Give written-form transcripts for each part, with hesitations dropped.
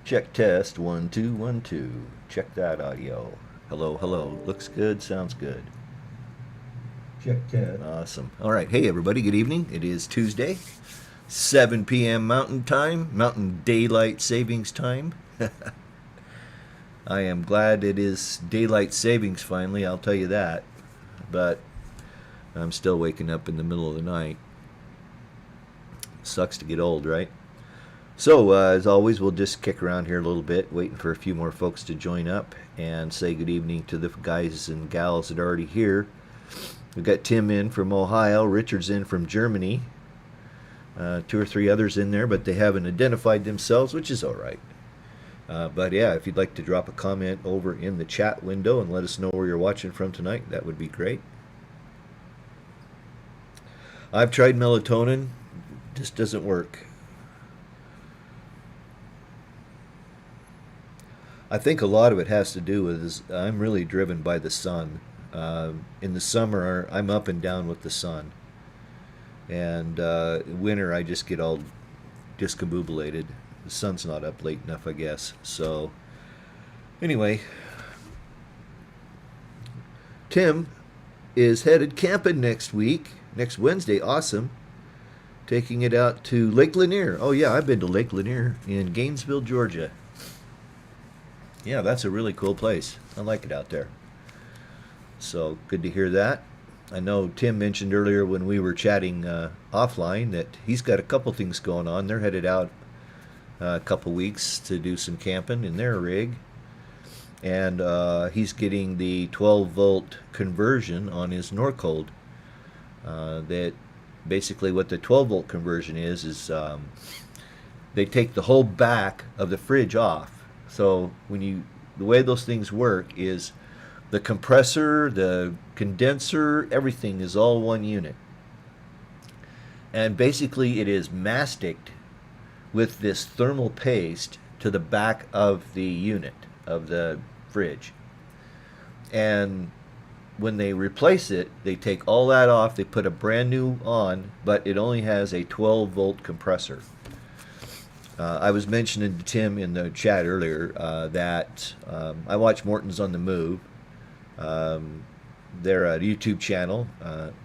Check test 1 2 1 2. Check that audio. Hello, hello. Looks good, sounds good. Check test. Awesome. All right. Hey, everybody. Good evening. It is Tuesday, 7 p.m. Mountain Time, Mountain Daylight Savings Time. I am glad it is daylight savings finally, I'll tell you that. But I'm still waking up in the middle of the night. Sucks to get old, right? So, as always, we'll just kick around here a little bit, waiting for a few more folks to join up and say good evening to the guys and gals that are already here. We've got Tim in from Ohio, Richard's in from Germany, 2 or 3 others in there, but they haven't identified themselves, which is all right. But yeah, if you'd like to drop a comment over in the chat window and let us know where you're watching from tonight, that would be great. I've tried melatonin, just doesn't work. I think a lot of it has to do with is I'm really driven by the sun. In the summer, I'm up and down with the sun. And winter, I just get all discombobulated. The sun's not up late enough, I guess. So, anyway, Tim is headed camping next week, next Wednesday. Awesome. Taking it out to Lake Lanier. Oh, yeah, I've been to Lake Lanier in Gainesville, Georgia. Yeah, that's a really cool place. I like it out there. So good to hear that. I know Tim mentioned earlier when we were chatting offline that he's got a couple things going on. They're headed out a couple weeks to do some camping in their rig. And he's getting the 12-volt conversion on his Norcold. That basically what the 12-volt conversion is they take the whole back of the fridge off. So the way those things work is the compressor, the condenser, everything is all one unit. And basically it is masticed with this thermal paste to the back of the unit of the fridge. And when they replace it, they take all that off, they put a brand new on, but it only has a 12-volt compressor. I was mentioning to Tim in the chat earlier that I watch Morton's on the Move. They're a YouTube channel,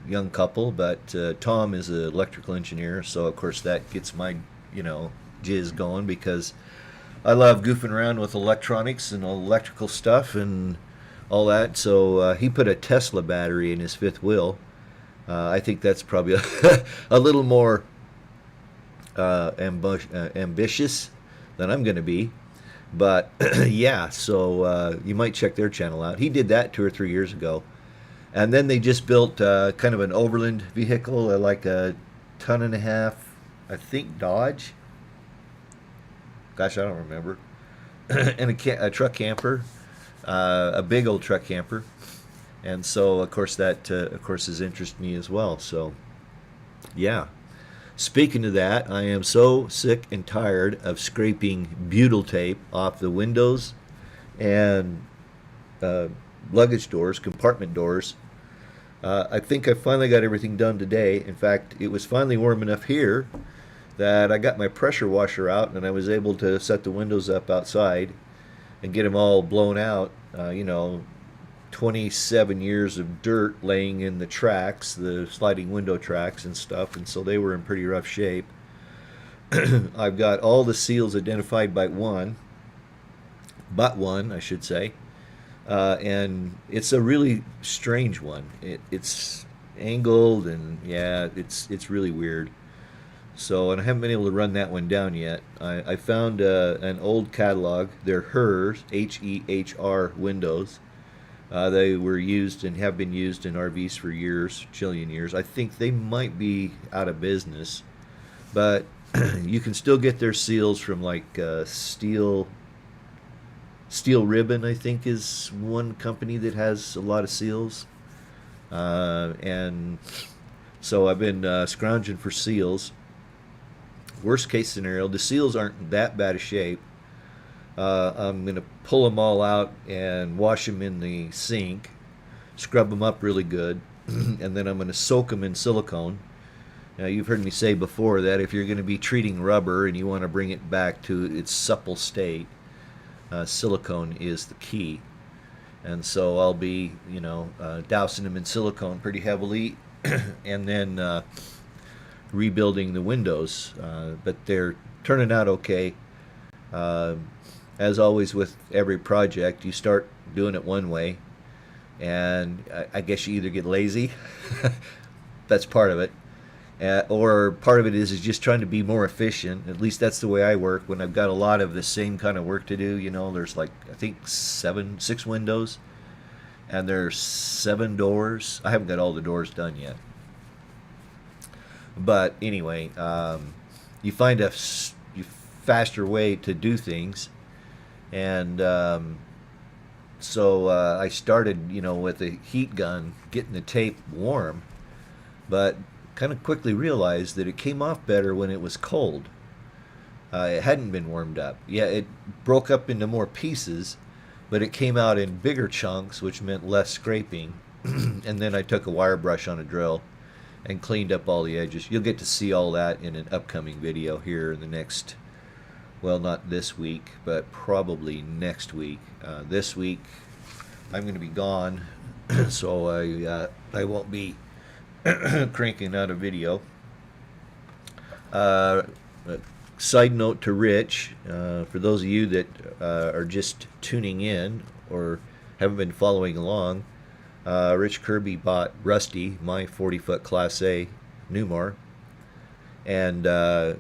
young couple, but Tom is an electrical engineer, so of course that gets my, jizz going because I love goofing around with electronics and electrical stuff and all that. So he put a Tesla battery in his fifth wheel. I think that's probably a little more ambitious than I'm going to be, but yeah, so you might check their channel out. He did that 2 or 3 years ago, and then they just built kind of an overland vehicle, like a 1.5 ton, I think, Dodge. Gosh, I don't remember. And a truck camper, a big old truck camper, and so of course that has interested me as well. So yeah. Speaking of that, I am so sick and tired of scraping butyl tape off the windows and luggage doors, compartment doors. I think I finally got everything done today. In fact, it was finally warm enough here that I got my pressure washer out and I was able to set the windows up outside and get them all blown out. 27 years of dirt laying in the tracks, the sliding window tracks and stuff, and so they were in pretty rough shape. I've got all the seals identified but one, I should say, and it's a really strange one. It's angled and yeah, it's really weird. So, and I haven't been able to run that one down yet. I found an old catalog. They're HERS, H-E-H-R windows. They were used and have been used in RVs for years, jillion years. I think they might be out of business, but you can still get their seals from like Steel Ribbon, I think, is one company that has a lot of seals. And so I've been scrounging for seals. Worst case scenario, the seals aren't that bad a shape. I'm going to pull them all out and wash them in the sink, scrub them up really good, and then I'm going to soak them in silicone You've heard me say before that if you're going to be treating rubber and you want to bring it back to its supple state, silicone is the key. And so I'll be, dousing them in silicone pretty heavily and then rebuilding the windows. But they're turning out okay. As always with every project, you start doing it one way, and I guess you either get lazy, that's part of it, or part of it is just trying to be more efficient. At least that's the way I work when I've got a lot of the same kind of work to do. There's like, I think 6 windows, and there's 7 doors. I haven't got all the doors done yet. But anyway, you find a faster way to do things. And so I started, with a heat gun, getting the tape warm, but kind of quickly realized that it came off better when it was cold. It hadn't been warmed up. Yeah, it broke up into more pieces, but it came out in bigger chunks, which meant less scraping. And then I took a wire brush on a drill and cleaned up all the edges. You'll get to see all that in an upcoming video here in the next, well, not this week, but probably next week. This week I'm going to be gone, so I won't be cranking out a video. Side note to Rich, for those of you that are just tuning in or haven't been following along, Rich Kirby bought Rusty, my 40-foot Class A Newmar, and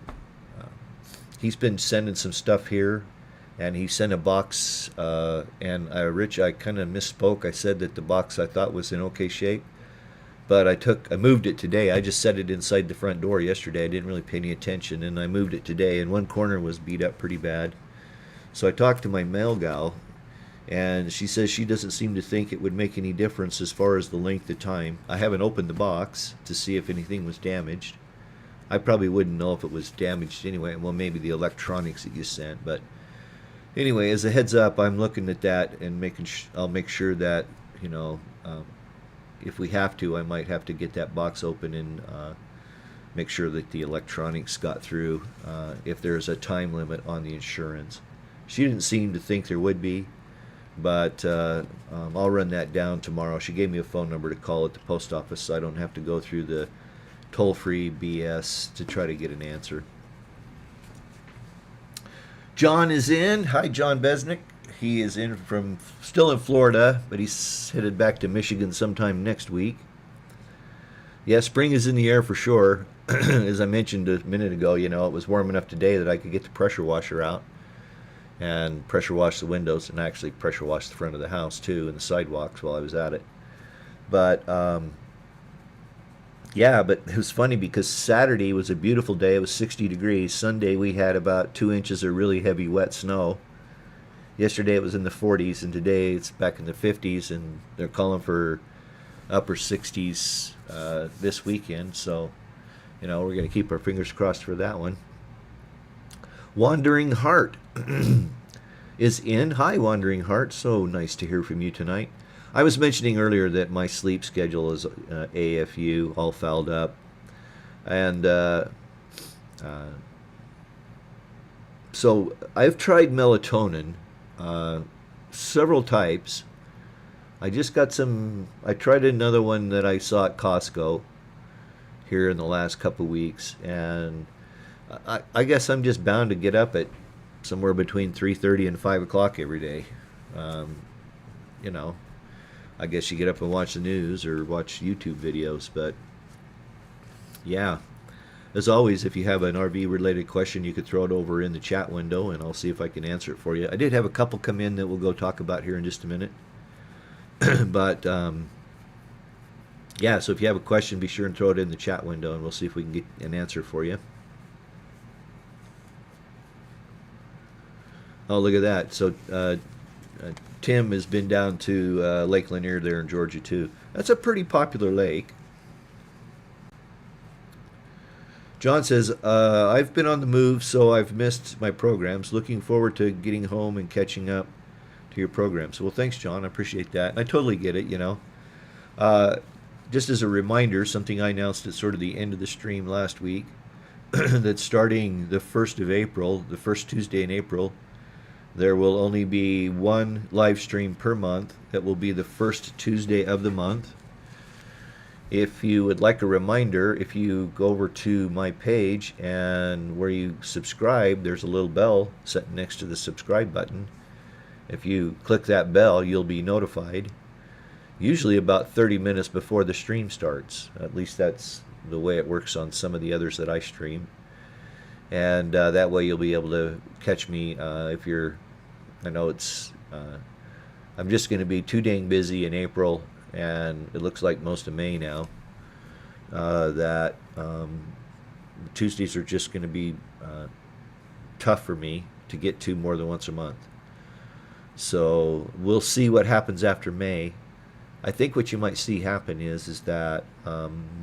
he's been sending some stuff here, and he sent a box, and Rich, I kind of misspoke. I said that the box I thought was in okay shape, but I moved it today. I just set it inside the front door yesterday. I didn't really pay any attention, and I moved it today, and one corner was beat up pretty bad. So I talked to my mail gal, and she says she doesn't seem to think it would make any difference as far as the length of time. I haven't opened the box to see if anything was damaged. I probably wouldn't know if it was damaged anyway. Well, maybe the electronics that you sent, but anyway, as a heads up, I'm looking at that and I'll make sure that, if we have to, I might have to get that box open and make sure that the electronics got through, if there's a time limit on the insurance. She didn't seem to think there would be, but I'll run that down tomorrow. She gave me a phone number to call at the post office so I don't have to go through the toll-free BS to try to get an answer. John is in. Hi, John Besnick. He is still in Florida, but he's headed back to Michigan sometime next week. Yeah, spring is in the air for sure. As I mentioned a minute ago, it was warm enough today that I could get the pressure washer out and pressure wash the windows, and actually pressure wash the front of the house too and the sidewalks while I was at it. But yeah, but it was funny because Saturday was a beautiful day. It was 60 degrees. Sunday we had about 2 inches of really heavy wet snow. Yesterday it was in the 40s, and today it's back in the 50s, and they're calling for upper 60s this weekend. So, we're going to keep our fingers crossed for that one. Wandering Heart is in. Hi, Wandering Heart. So nice to hear from you tonight. I was mentioning earlier that my sleep schedule is AFU, all fouled up. And so I've tried melatonin, several types. I tried another one that I saw at Costco here in the last couple weeks. And I guess I'm just bound to get up at somewhere between 3:30 and 5 o'clock every day. I guess you get up and watch the news or watch YouTube videos, but yeah. As always, if you have an RV-related question, you could throw it over in the chat window, and I'll see if I can answer it for you. I did have a couple come in that we'll go talk about here in just a minute. But, yeah, so if you have a question, be sure and throw it in the chat window, and we'll see if we can get an answer for you. Oh, look at that. So, Tim has been down to Lake Lanier there in Georgia too. That's a pretty popular lake. John says, I've been on the move, so I've missed my programs. Looking forward to getting home and catching up to your programs. Well, thanks, John. I appreciate that. I totally get it, just as a reminder, something I announced at sort of the end of the stream last week, that starting the 1st of April, the first Tuesday in April, there will only be one live stream per month. That will be the first Tuesday of the month. If you would like a reminder, if you go over to my page and where you subscribe, there's a little bell set next to the subscribe button. If you click that bell, you'll be notified, usually about 30 minutes before the stream starts. At least that's the way it works on some of the others that I stream. And that way you'll be able to catch me if you're, I know it's, I'm just going to be too dang busy in April, and it looks like most of May now, that Tuesdays are just going to be tough for me to get to more than once a month. So we'll see what happens after May. I think what you might see happen is that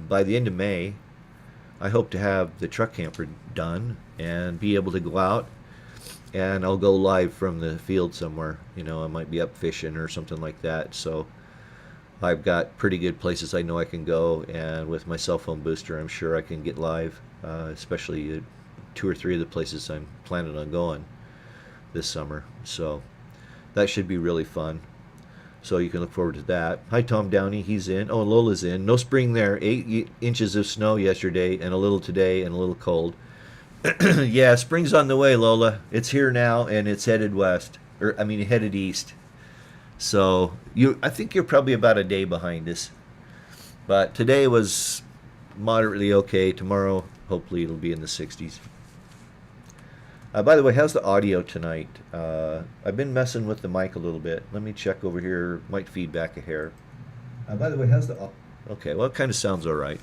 by the end of May, I hope to have the truck camper done and be able to go out, and I'll go live from the field somewhere. You know, I might be up fishing or something like that. So I've got pretty good places I know I can go, and with my cell phone booster, I'm sure I can get live, especially 2 or 3 of the places I'm planning on going this summer. So that should be really fun. So you can look forward to that. Hi, Tom Downey. He's in. Oh, Lola's in. No spring there. 8 inches of snow yesterday, and a little today, and a little cold. Yeah, spring's on the way, Lola. It's here now, and it's headed west. Headed east. So I think you're probably about a day behind us. But today was moderately okay. Tomorrow, hopefully, it'll be in the 60s. By the way, how's the audio tonight? I've been messing with the mic a little bit. Let me check over here. Might feedback a hair. By the way, how's the... Okay, well, it kind of sounds all right.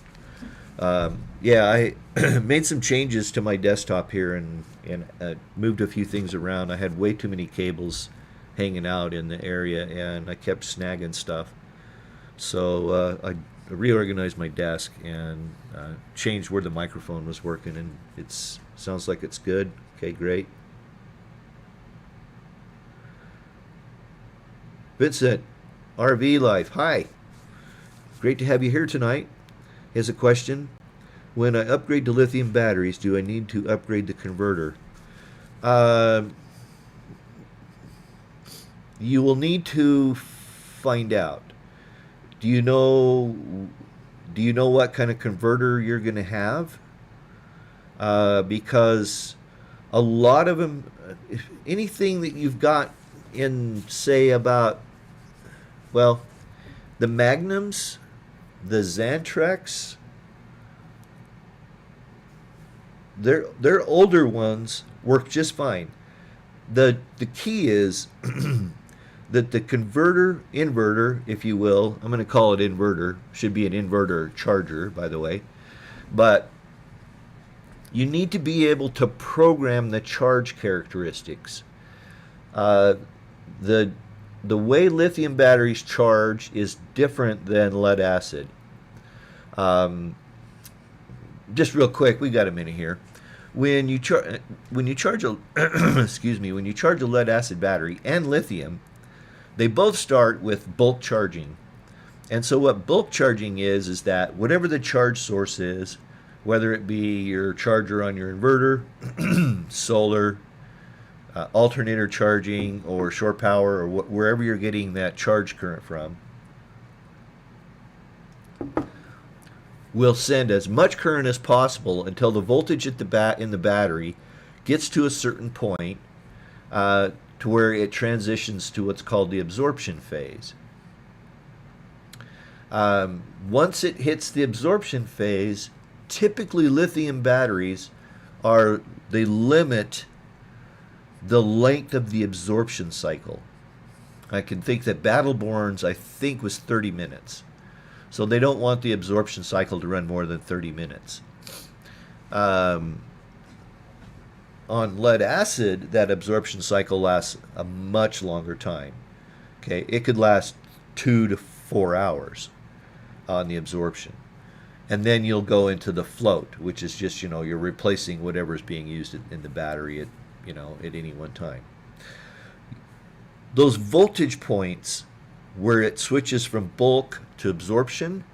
Yeah, I made some changes to my desktop here and moved a few things around. I had way too many cables hanging out in the area, and I kept snagging stuff. So I reorganized my desk and changed where the microphone was working, and it sounds like it's good. Okay, great. Vincent, RV Life, hi. Great to have you here tonight. Here's a question. When I upgrade to lithium batteries, do I need to upgrade the converter? You will need to find out. Do you know what kind of converter you're going to have? Because a lot of them, anything that you've got in, say, about, well, the Magnums, the Xantrex, their older ones work just fine. The key is that the inverter, if you will, I'm going to call it inverter, should be an inverter charger, by the way, but you need to be able to program the charge characteristics. The way lithium batteries charge is different than lead acid. Just real quick, we got a minute here. When you charge a when you charge a lead acid battery and lithium, they both start with bulk charging. And so what bulk charging is that whatever the charge source is, whether it be your charger on your inverter, solar, alternator charging, or shore power, or wherever you're getting that charge current from, will send as much current as possible until the voltage at in the battery gets to a certain point, to where it transitions to what's called the absorption phase. Once it hits the absorption phase, typically lithium batteries they limit the length of the absorption cycle. I can think that Battleborn's, I think, was 30 minutes. So they don't want the absorption cycle to run more than 30 minutes. On lead acid, that absorption cycle lasts a much longer time. Okay, it could last 2 to 4 hours on the absorption. And then you'll go into the float, which is just, you're replacing whatever's being used in the battery at any one time. Those voltage points where it switches from bulk to absorption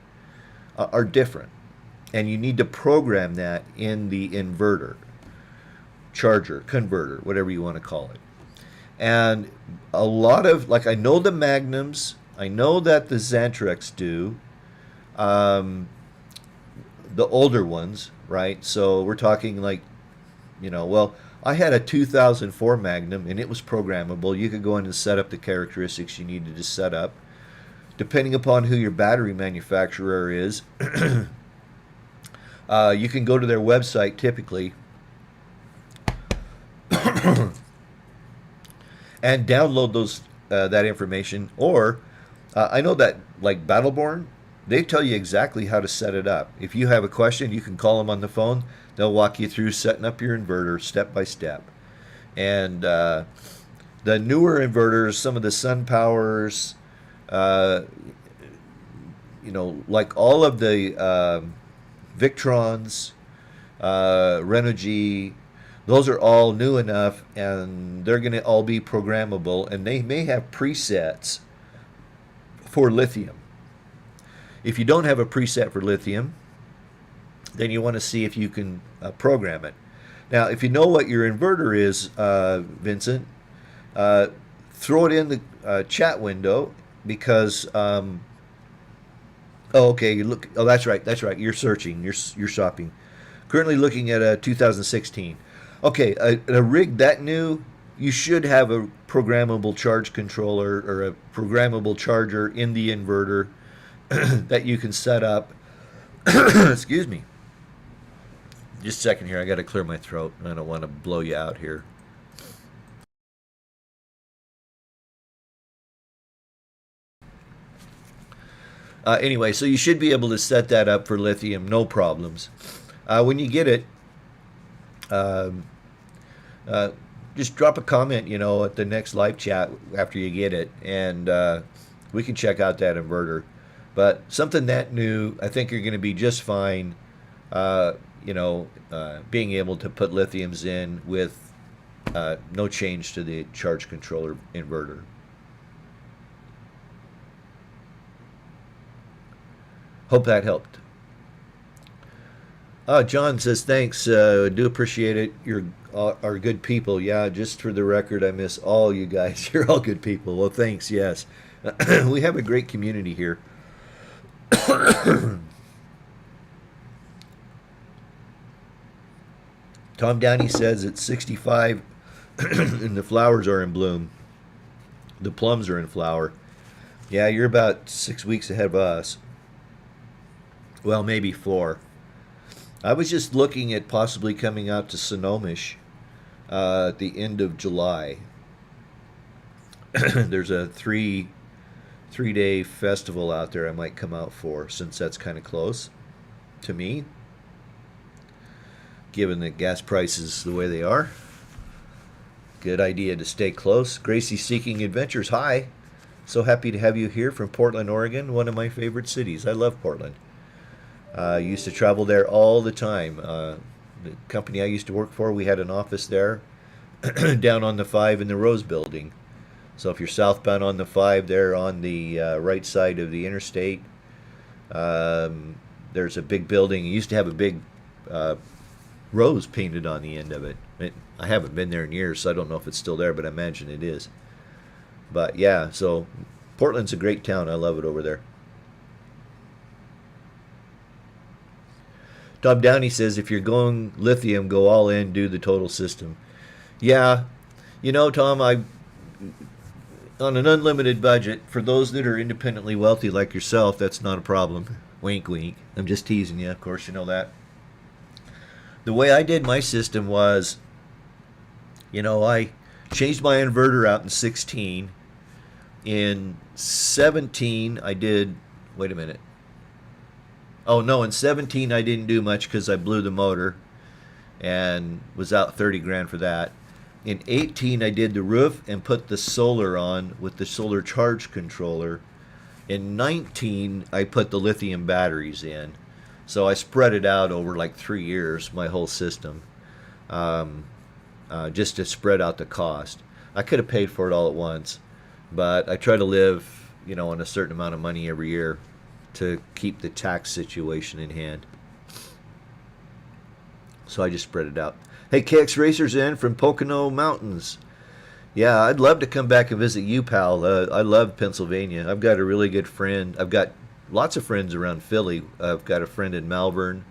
are different. And you need to program that in the inverter, charger, converter, whatever you want to call it. And a lot of, like, I know the Magnums, I know that the Xantrex do, um, the older ones, right? So we're talking like, well, I had a 2004 Magnum and it was programmable. You could go in and set up the characteristics you needed to set up. Depending upon who your battery manufacturer is, you can go to their website typically and download those that information. Or I know that like Battleborn, they tell you exactly how to set it up. If you have a question, you can call them on the phone. They'll walk you through setting up your inverter step by step. And the newer inverters, some of the SunPowers, uh, like all of the Victrons, Renogy, those are all new enough, and they're going to all be programmable, and they may have presets for lithium. If you don't have a preset for lithium, then you want to see if you can program it. Now, if you know what your inverter is, Vincent, throw it in the chat window because. Okay. You look. Oh, that's right. That's right. You're searching. You're shopping. Currently looking at a 2016. Okay, a rig that new, you should have a programmable charge controller or a programmable charger in the inverter that you can set up. Excuse me. Just a second here. I got to clear my throat. I don't want to blow you out here. Anyway, so you should be able to set that up for lithium, no problems. When you get it, just drop a comment, at the next live chat after you get it, and we can check out that inverter. But something that new, I think you're going to be just fine, being able to put lithiums in with no change to the charge controller inverter. Hope that helped. John says, thanks. Do appreciate it. You're are good people. Yeah, just for the record, I miss all you guys. You're all good people. Well, thanks. Yes. We have a great community here. Tom Downey says it's 65 and the flowers are in bloom. The plums are in flower. Yeah, you're about 6 weeks ahead of us. Well, maybe 4. I was just looking at possibly coming out to Sonomish at the end of July. There's a three-day festival out there I might come out for, since that's kind of close to me, given that gas prices the way they are. Good idea to stay close. Gracie Seeking Adventures, hi. So happy to have you here from Portland, Oregon, one of my favorite cities. I love Portland. I used to travel there all the time. The company I used to work for, we had an office there down on the 5 in the Rose Building. So if you're southbound on the 5 there on the right side of the interstate, there's a big building. It used to have a big rose painted on the end of it. I haven't been there in years, so I don't know if it's still there, but I imagine it is. But yeah, so Portland's a great town. I love it over there. Tom Downey says, if you're going lithium, go all in, do the total system. Yeah, Tom, on an unlimited budget, for those that are independently wealthy like yourself, that's not a problem. Wink, wink. I'm just teasing you. Of course, you know that. The way I did my system was, I changed my inverter out in 16. In 17, I did, wait a minute. Oh, no, in 17 I didn't do much because I blew the motor and was out 30 grand for that. In 18 I did the roof and put the solar on with the solar charge controller. In 19 I put the lithium batteries in. So I spread it out over like 3 years, my whole system, just to spread out the cost. I could have paid for it all at once, but I try to live, on a certain amount of money every year. to keep the tax situation in hand. So I just spread it out. Hey, KX Racers in from Pocono Mountains. Yeah, I'd love to come back and visit you, pal. I love Pennsylvania. I've got a really good friend. I've got lots of friends around Philly. I've got a friend in Malvern,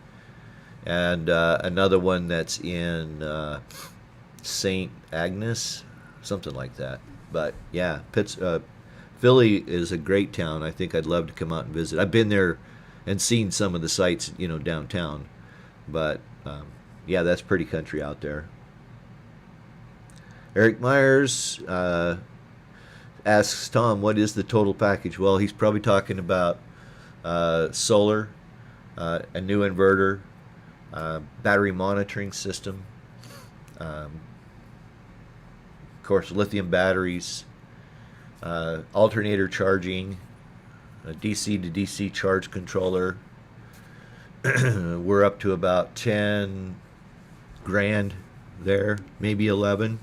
and another one that's in St. Agnes, something like that. But yeah, Philly is a great town. I think I'd love to come out and visit. I've been there and seen some of the sites, downtown. But yeah, that's pretty country out there. Eric Myers asks Tom, what is the total package? Well, he's probably talking about solar, a new inverter, battery monitoring system, of course, lithium batteries, alternator charging, a DC to DC charge controller. We're up to about 10 grand there, maybe 11.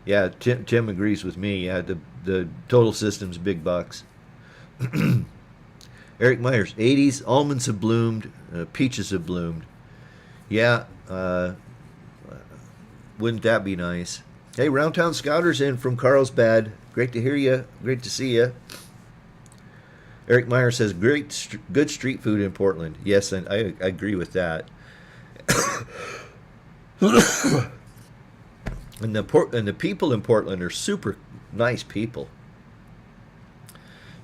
Yeah, Tim agrees with me. Yeah, the total system's big bucks. Eric Myers, 80s, almonds have bloomed, peaches have bloomed. Yeah, wouldn't that be nice? Hey, Roundtown Scouters in from Carlsbad. Great to hear you. Great to see you. Eric Meyer says, good street food in Portland. Yes, and I agree with that. And the people in Portland are super nice people.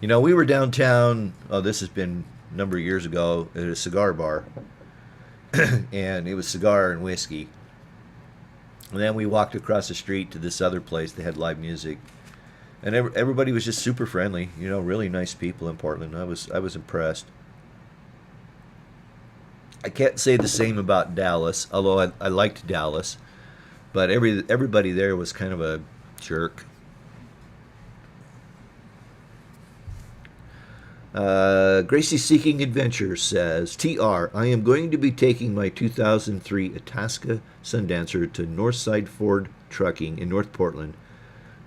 We were downtown, this has been a number of years ago, at a cigar bar. And it was cigar and whiskey. And then we walked across the street to this other place that had live music. And everybody was just super friendly, really nice people in Portland. I was impressed. I can't say the same about Dallas, although I liked Dallas, but everybody there was kind of a jerk. Gracie Seeking Adventure says, TR, I am going to be taking my 2003 Itasca Sundancer to Northside Ford Trucking in North Portland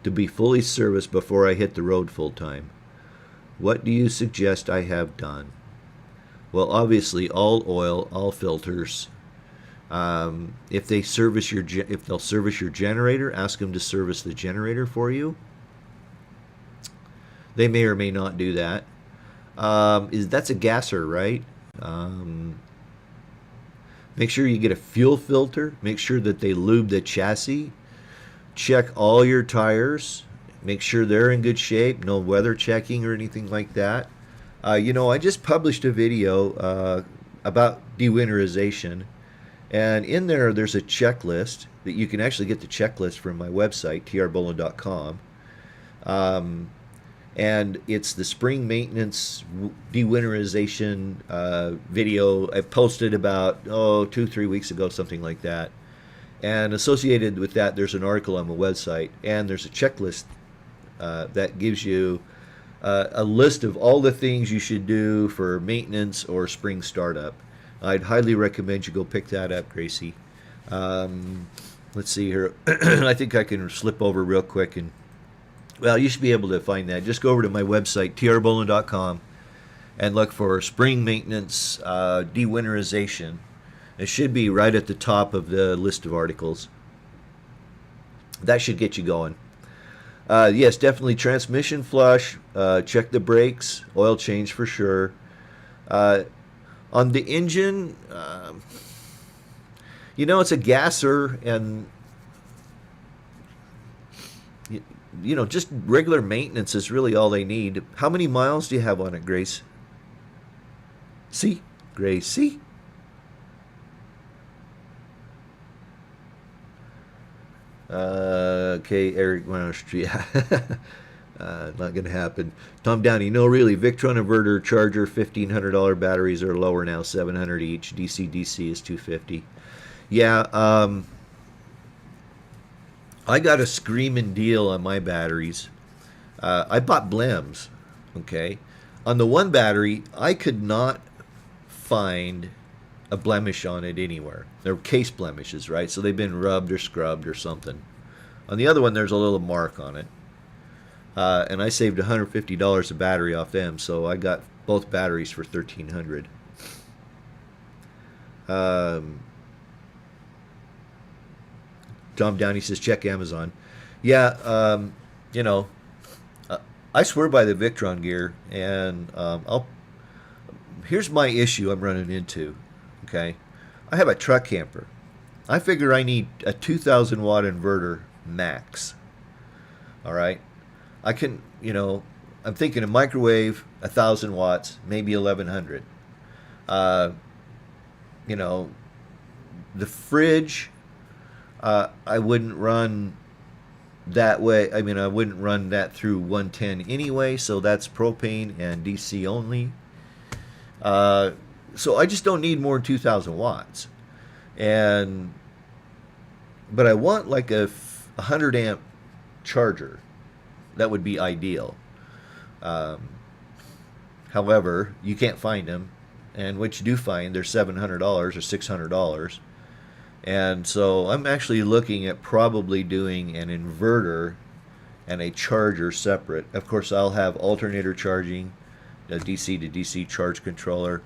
to be fully serviced before I hit the road full time. What do you suggest I have done? Well, obviously, all oil, all filters. If they'll service your generator, ask them to service the generator for you. They may or may not do that. That's a gasser, right? Make sure you get a fuel filter. Make sure that they lube the chassis. Check all your tires. Make sure they're in good shape. No weather checking or anything like that. I just published a video about dewinterization. And in there's a checklist that you can actually get the checklist from my website, trbolin.com. And it's the spring maintenance dewinterization video I posted about 2-3 weeks ago, something like that. And associated with that, there's an article on my website, and there's a checklist that gives you a list of all the things you should do for maintenance or spring startup. I'd highly recommend you go pick that up, Gracie. Let's see here. I think I can slip over real quick and, well, you should be able to find that. Just go over to my website, trbolin.com, and look for spring maintenance dewinterization. It should be right at the top of the list of articles. That should get you going. Yes, definitely transmission flush. Check the brakes. Oil change for sure. On the engine, it's a gasser, and just regular maintenance is really all they need. How many miles do you have on it, Grace? Gracie? Okay, Eric yeah. Not going to happen. Tom Downey, no, really. Victron inverter charger, $1,500 batteries are lower now, $700 each. DC is $250. Yeah, I got a screaming deal on my batteries. I bought blems, okay? On the one battery, I could not find a blemish on it anywhere. They're case blemishes, right? So they've been rubbed or scrubbed or something. On the other one, there's a little mark on it. And I saved $150 a battery off them, so I got both batteries for $1,300. Tom Downey says, check Amazon. Yeah, you know, I swear by the Victron gear, and here's my issue I'm running into. Okay, I have a truck camper. I figure I need a 2,000 watt inverter max. All right, I can, you know, I'm thinking a microwave, 1,000 watts, maybe 1,100. You know, the fridge, I wouldn't run that way. I mean, I wouldn't run that through 110 anyway, so that's propane and DC only. So I just don't need more than 2,000 watts. But I want like a 100 amp charger. That would be ideal. However, you can't find them. And what you do find, they're $700 or $600. And so I'm actually looking at probably doing an inverter and a charger separate. Of course, I'll have alternator charging, a DC to DC charge controller,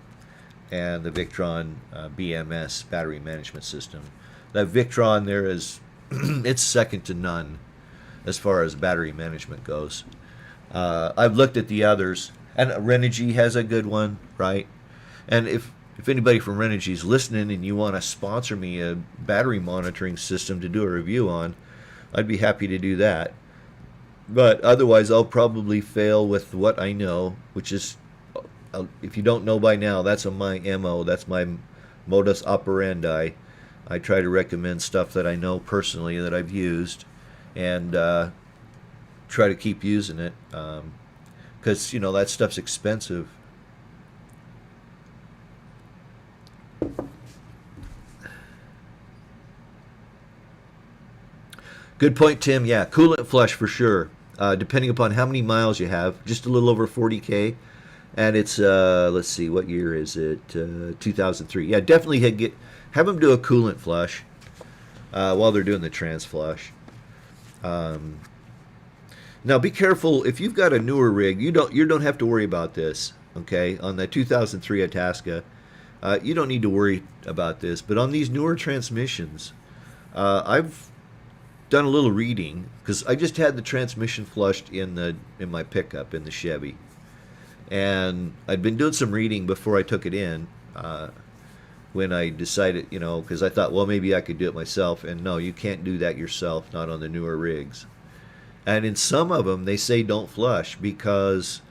and the Victron BMS battery management system. That Victron there is, it's second to none as far as battery management goes. I've looked at the others, and Renogy has a good one, right? And if anybody from Renogy is listening and you want to sponsor me a battery monitoring system to do a review on, I'd be happy to do that. But otherwise, I'll probably fail with what I know, which is, if you don't know by now, that's my MO. That's my modus operandi. I try to recommend stuff that I know personally that I've used, and try to keep using it, because you know that stuff's expensive. Good point, Tim. Yeah, coolant flush for sure. Depending upon how many miles you have, just a little over 40K, and it's let's see, what year is it? 2003. Yeah, definitely have them do a coolant flush while they're doing the trans flush. Now, be careful if you've got a newer rig. You don't have to worry about this. Okay, on the 2003 Itasca, you don't need to worry about this. But on these newer transmissions, I've done a little reading because I just had the transmission flushed in my pickup in the Chevy, and I'd been doing some reading before I took it in. When I decided, you know, because I thought, well, maybe I could do it myself, and no, you can't do that yourself, not on the newer rigs. And in some of them, they say don't flush because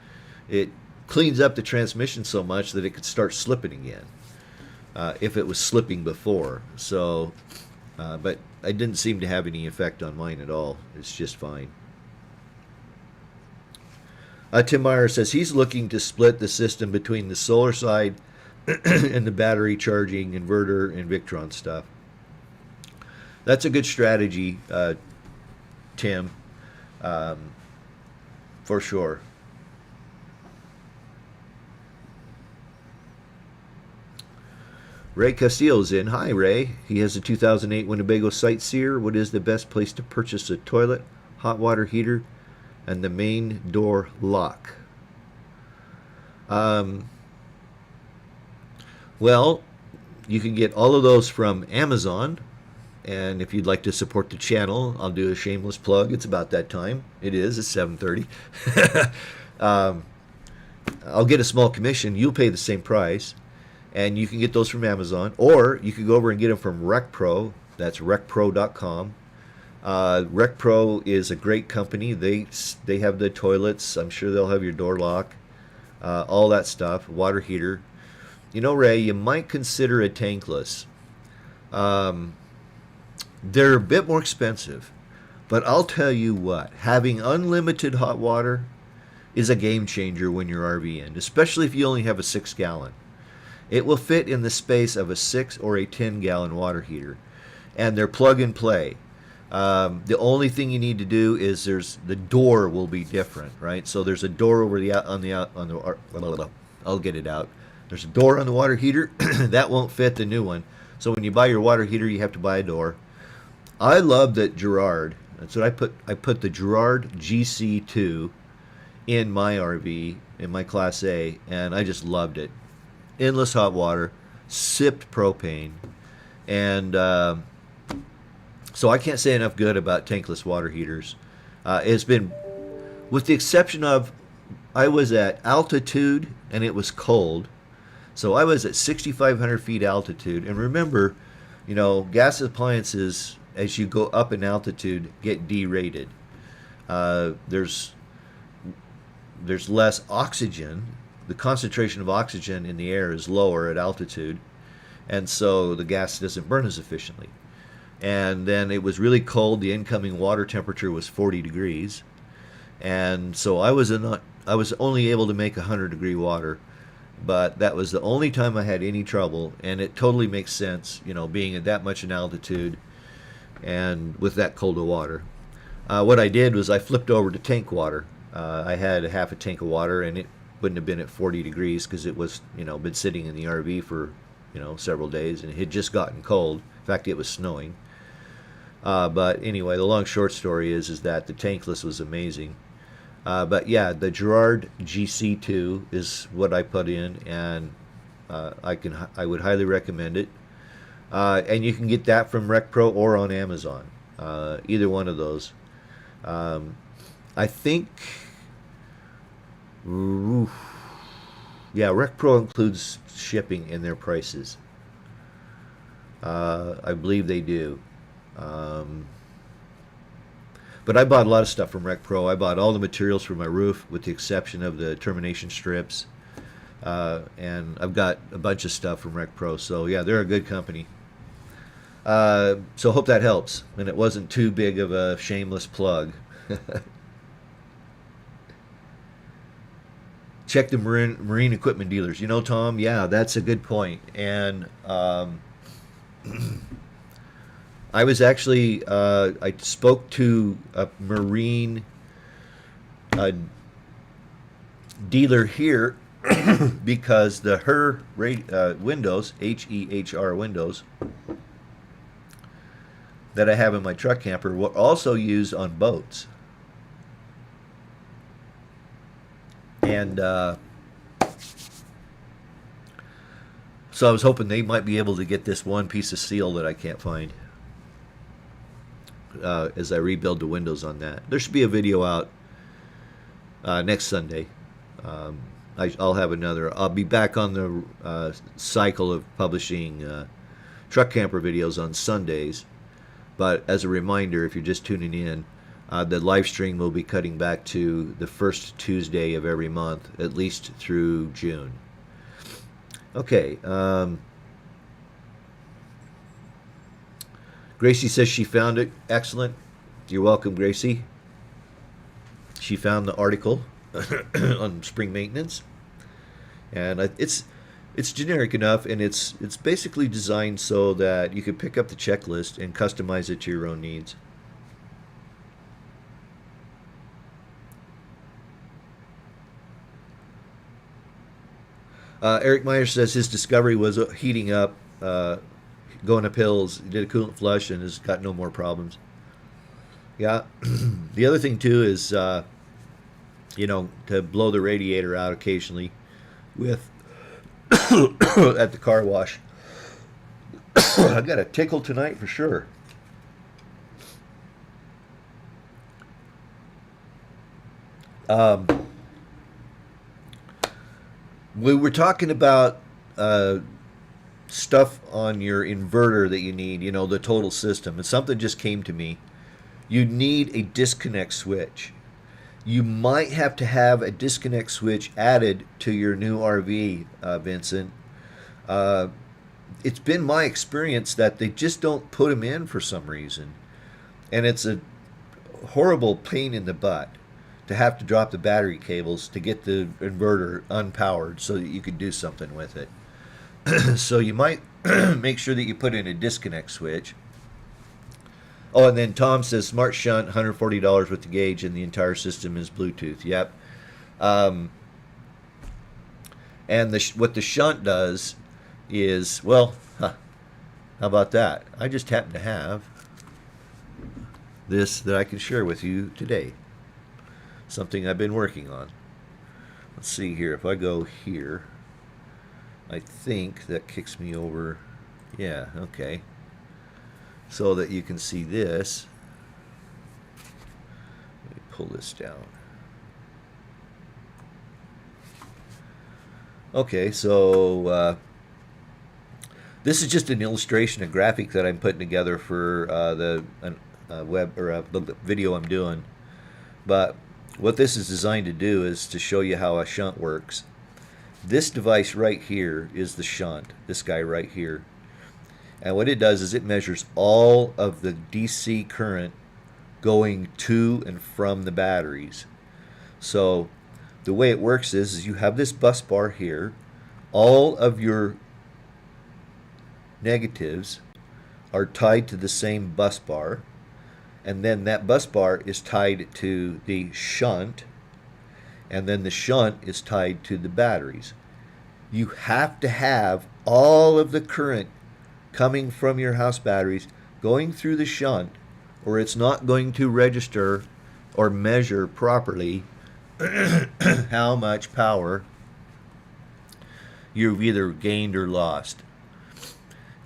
it cleans up the transmission so much that it could start slipping again, if it was slipping before. So, but it didn't seem to have any effect on mine at all. It's just fine. Tim Meyer says he's looking to split the system between the solar side and the battery charging inverter and Victron stuff. That's a good strategy, Tim, for sure. Ray Castillo's in. Hi, Ray. He has a 2008 Winnebago Sightseer. What is the best place to purchase a toilet, hot water heater, and the main door lock? Well, you can get all of those from Amazon. And if you'd like to support the channel, I'll do a shameless plug. It's about that time. It is. It's 7:30. I'll get a small commission. You'll pay the same price. And you can get those from Amazon. Or you could go over and get them from RecPro. That's recpro.com. RecPro is a great company. They have the toilets. I'm sure they'll have your door lock. All that stuff. Water heater. You know, Ray, you might consider a tankless. They're a bit more expensive. But I'll tell you what, having unlimited hot water is a game changer when you're RVing, especially if you only have a 6-gallon. It will fit in the space of a 6 or a 10-gallon water heater. And they're plug and play. The only thing you need to do is the door will be different, right? So there's a door over I'll get it out. There's a door on the water heater. That won't fit the new one. So when you buy your water heater, you have to buy a door. I love that Gerard. That's what I put. I put the Gerard GC2 in my RV, in my Class A, and I just loved it. Endless hot water, sipped propane, and so I can't say enough good about tankless water heaters. It's been, with the exception of, I was at altitude and it was cold. So I was at 6,500 feet altitude. And remember, gas appliances, as you go up in altitude, get derated. There's less oxygen. The concentration of oxygen in the air is lower at altitude. And so the gas doesn't burn as efficiently. And then it was really cold. The incoming water temperature was 40 degrees. And so I was only able to make 100-degree water. But that was the only time I had any trouble. And it totally makes sense, being at that much in altitude and with that cold of water. What I did was I flipped over to tank water. I had half a tank of water, and it wouldn't have been at 40 degrees because it was, been sitting in the RV for, several days, and it had just gotten cold. In fact, it was snowing. But anyway, the long short story is that the tankless was amazing. But yeah, the Gerard GC2 is what I put in, and I would highly recommend it. And you can get that from RecPro or on Amazon. Either one of those. I think, yeah, RecPro includes shipping in their prices. I believe they do. But I bought a lot of stuff from RecPro. I bought all the materials for my roof, with the exception of the termination strips. And I've got a bunch of stuff from RecPro. So yeah, they're a good company. So hope that helps, and it wasn't too big of a shameless plug. Check the marine equipment dealers. Tom, yeah, that's a good point. And I was actually, I spoke to a marine dealer here because the HER windows, HEHR windows, that I have in my truck camper were also used on boats. And so I was hoping they might be able to get this one piece of steel that I can't find as I rebuild the windows on that. There should be a video out next Sunday. I'll have another. I'll be back on the cycle of publishing truck camper videos on Sundays. But as a reminder, if you're just tuning in, the live stream will be cutting back to the first Tuesday of every month, at least through June. Okay. Gracie says she found it. Excellent. You're welcome, Gracie. She found the article on spring maintenance, and it's generic enough, and it's basically designed so that you could pick up the checklist and customize it to your own needs. Eric Myers says his Discovery was heating up, going up hills. He did a coolant flush and has got no more problems. Yeah. The other thing too is, to blow the radiator out occasionally with at the car wash. I got a tickle tonight for sure. We were talking about stuff on your inverter that you need, the total system, and something just came to me. You need a disconnect switch. You might have to have a disconnect switch added to your new RV, Vincent. It's been my experience that they just don't put them in for some reason. And it's a horrible pain in the butt to have to drop the battery cables to get the inverter unpowered so that you can do something with it. So you might make sure that you put in a disconnect switch. Oh, and then Tom says smart shunt, $140 with the gauge, and the entire system is Bluetooth. Yep. And what the shunt does is, well, how about that? I just happen to have this that I can share with you today. Something I've been working on. Let's see here. If I go here, I think that kicks me over. Yeah, okay. So that you can see this. Let me pull this down. Okay, so this is just an illustration, a graphic that I'm putting together for the video I'm doing. But what this is designed to do is to show you how a shunt works. This device right here is the shunt, this guy right here. And what it does is it measures all of the DC current going to and from the batteries. So the way it works is you have this bus bar here. All of your negatives are tied to the same bus bar. And then that bus bar is tied to the shunt, and then the shunt is tied to the batteries. You have to have all of the current coming from your house batteries going through the shunt, or it's not going to register or measure properly how much power you've either gained or lost.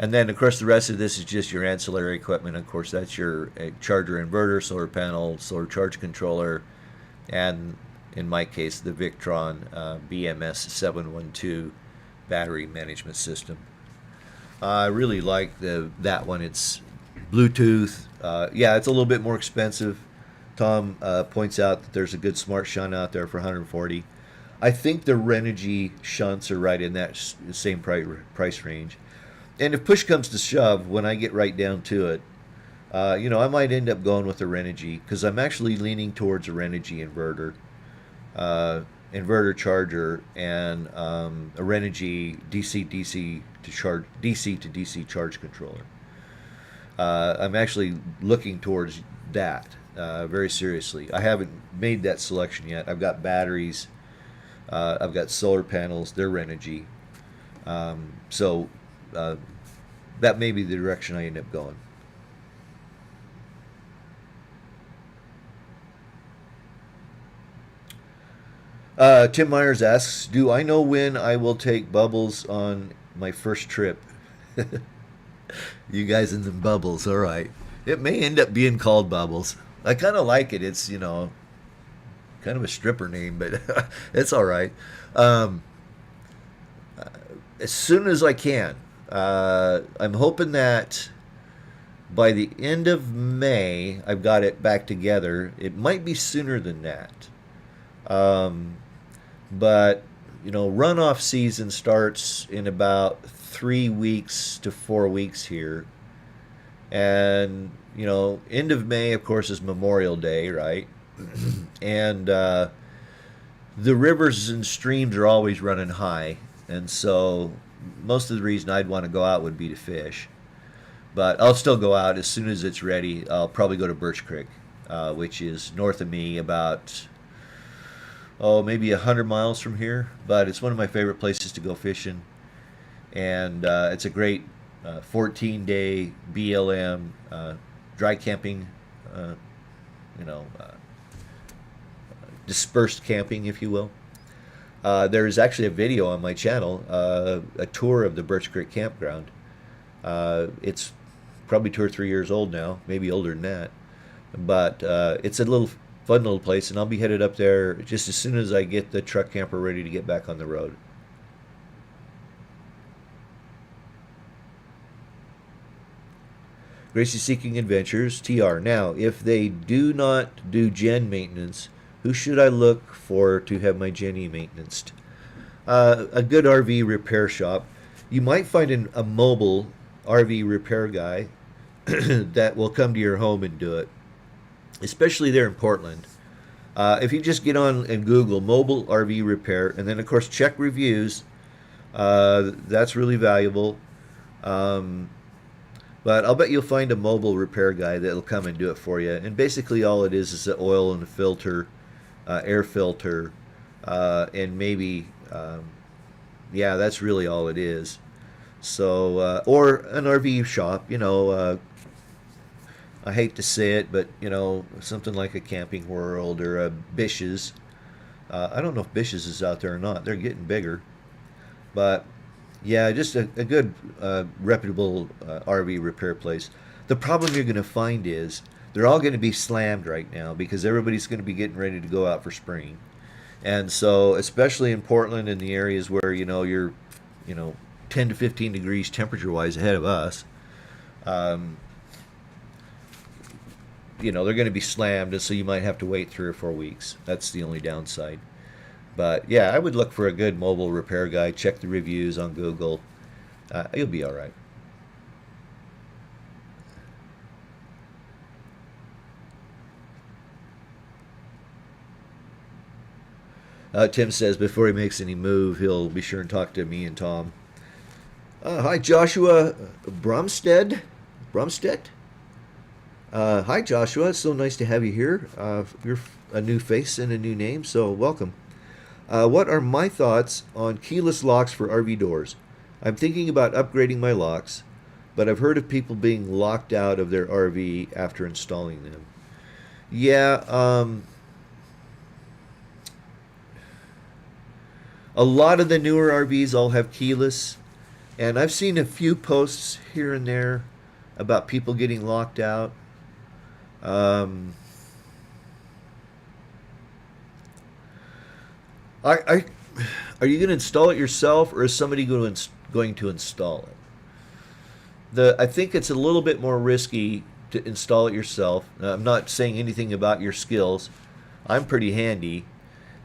And then, of course, the rest of this is just your ancillary equipment. Of course, that's your charger inverter, solar panel, solar charge controller, and in my case, the Victron BMS 712 battery management system. I really like that one. It's Bluetooth. Yeah, it's a little bit more expensive. Tom points out that there's a good smart shunt out there for $140. I think the Renogy shunts are right in that same price range. And if push comes to shove, when I get right down to it, I might end up going with the Renogy, because I'm actually leaning towards a Renogy inverter charger, and a Renogy DC to DC charge controller. I'm actually looking towards that very seriously. I haven't made that selection yet. I've got batteries. I've got solar panels. They're Renogy. So that may be the direction I end up going. Tim Myers asks, do I know when I will take Bubbles on my first trip? You guys in the Bubbles, all right. It may end up being called Bubbles. I kind of like it. It's, kind of a stripper name, but it's all right. As soon as I can. I'm hoping that by the end of May, I've got it back together. It might be sooner than that. But, runoff season starts in about 3 weeks to 4 weeks here. And, end of May, of course, is Memorial Day, right? And the rivers and streams are always running high. And so most of the reason I'd want to go out would be to fish. But I'll still go out as soon as it's ready. I'll probably go to Birch Creek, which is north of me about, maybe 100 miles from here. But it's one of my favorite places to go fishing. And it's a great 14-day BLM dry camping, dispersed camping, if you will. There is actually a video on my channel, a tour of the Birch Creek campground. It's probably 2 or 3 years old now, maybe older than that. But it's a fun little place, and I'll be headed up there just as soon as I get the truck camper ready to get back on the road. Gracie Seeking Adventures, TR. Now, if they do not do gen maintenance, who should I look for to have my Gen E maintenanced? A good RV repair shop. You might find a mobile RV repair guy that will come to your home and do it, especially there in Portland. If you just get on and Google mobile RV repair, and then of course check reviews, that's really valuable. But I'll bet you'll find a mobile repair guy that'll come and do it for you. And basically all it is the oil and the filter, air filter, and maybe yeah, that's really all it is. So, or an RV shop, I hate to say it, but something like a Camping World or a Bish's. I don't know if Bish's is out there or not. They're getting bigger, but yeah, just a good reputable RV repair place. The problem you're going to find is they're all going to be slammed right now because everybody's going to be getting ready to go out for spring, and so especially in Portland and the areas where you're 10 to 15 degrees temperature wise ahead of us. Um, they're going to be slammed, and so you might have to wait 3 or 4 weeks. That's the only downside. But yeah, I would look for a good mobile repair guy. Check the reviews on Google. You'll be all right. Tim says before he makes any move, he'll be sure and talk to me and Tom. Hi, Joshua Brumstead. Brumstead? Hi, Joshua. It's so nice to have you here. You're a new face and a new name, so welcome. What are my thoughts on keyless locks for RV doors? I'm thinking about upgrading my locks, but I've heard of people being locked out of their RV after installing them. Yeah, a lot of the newer RVs all have keyless, and I've seen a few posts here and there about people getting locked out. Um, I, are you going to install it yourself, or is somebody going to install it? I think it's a little bit more risky to install it yourself. I'm not saying anything about your skills. I'm pretty handy,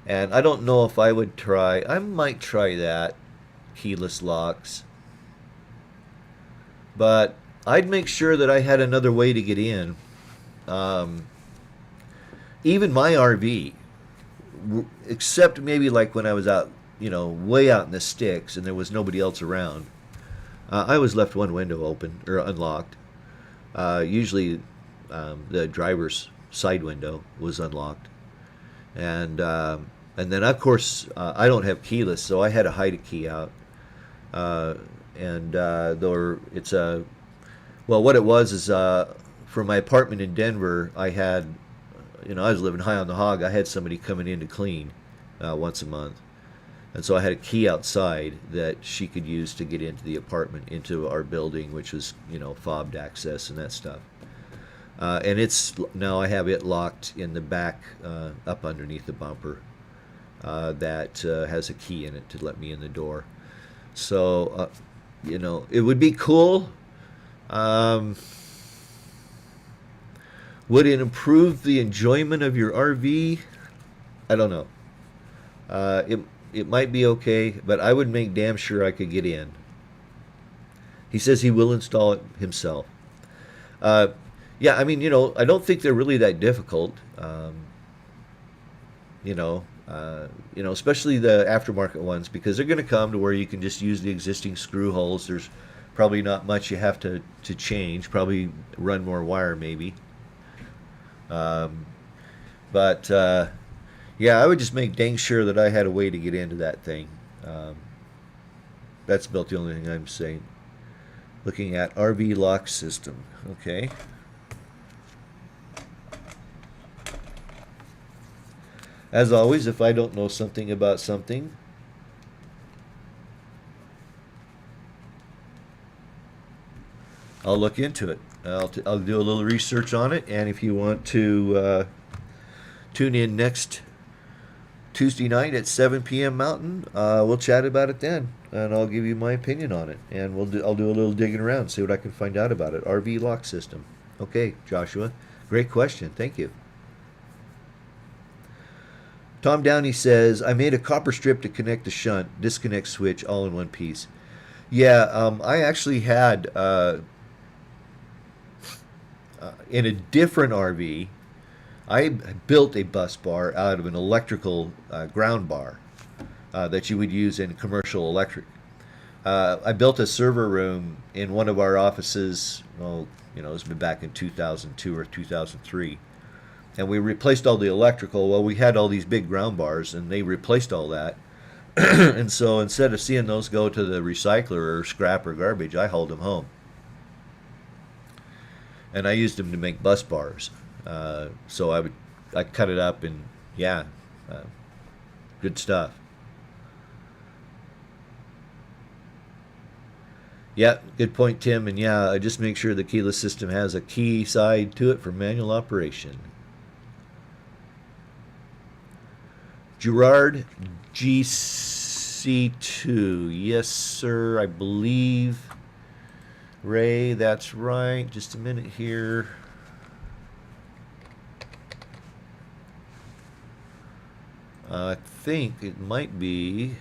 and I don't know if I would try. I might try that, keyless locks. But I'd make sure that I had another way to get in. Um, Even my RV, except maybe like when I was out, way out in the sticks and there was nobody else around, I always left one window open or unlocked. Usually, the driver's side window was unlocked, and then of course I don't have keyless, so I had to hide a key out. And though it's a well, what it was is for my apartment in Denver, I had, I was living high on the hog. I had somebody coming in to clean once a month. And so I had a key outside that she could use to get into the apartment, into our building, which was, fobbed access and that stuff. And now I have it locked in the back, up underneath the bumper, that has a key in it to let me in the door. So, it would be cool. Would it improve the enjoyment of your RV? I don't know. It might be okay, but I would make damn sure I could get in. He says he will install it himself. Yeah, I mean, I don't think they're really that difficult. Especially the aftermarket ones, because they're going to come to where you can just use the existing screw holes. There's probably not much you have to change. Probably run more wire, maybe. But yeah, I would just make dang sure that I had a way to get into that thing. That's about the only thing I'm saying. Looking at RV lock system. Okay. As always, if I don't know something about something, I'll look into it. I'll do a little research on it, and if you want to tune in next Tuesday night at 7 p.m. Mountain, we'll chat about it then, and I'll give you my opinion on it, and I'll do a little digging around, see what I can find out about it. RV lock system. Okay, Joshua, great question. Thank you. Tom Downey says, I made a copper strip to connect the shunt, disconnect switch all in one piece. Yeah, I actually had, in a different RV, I built a bus bar out of an electrical ground bar that you would use in commercial electric. I built a server room in one of our offices, it's been back in 2002 or 2003. And we replaced all the electrical. Well, we had all these big ground bars, and they replaced all that. And so instead of seeing those go to the recycler or scrap or garbage, I hauled them home. And I used them to make bus bars. So I cut it up and yeah, uh, good stuff. Yeah, good point, Tim. And yeah, I just make sure the keyless system has a key side to it for manual operation. Gerard GC2. Yes, sir, I believe. Ray, that's right. Just a minute here. I think it might be.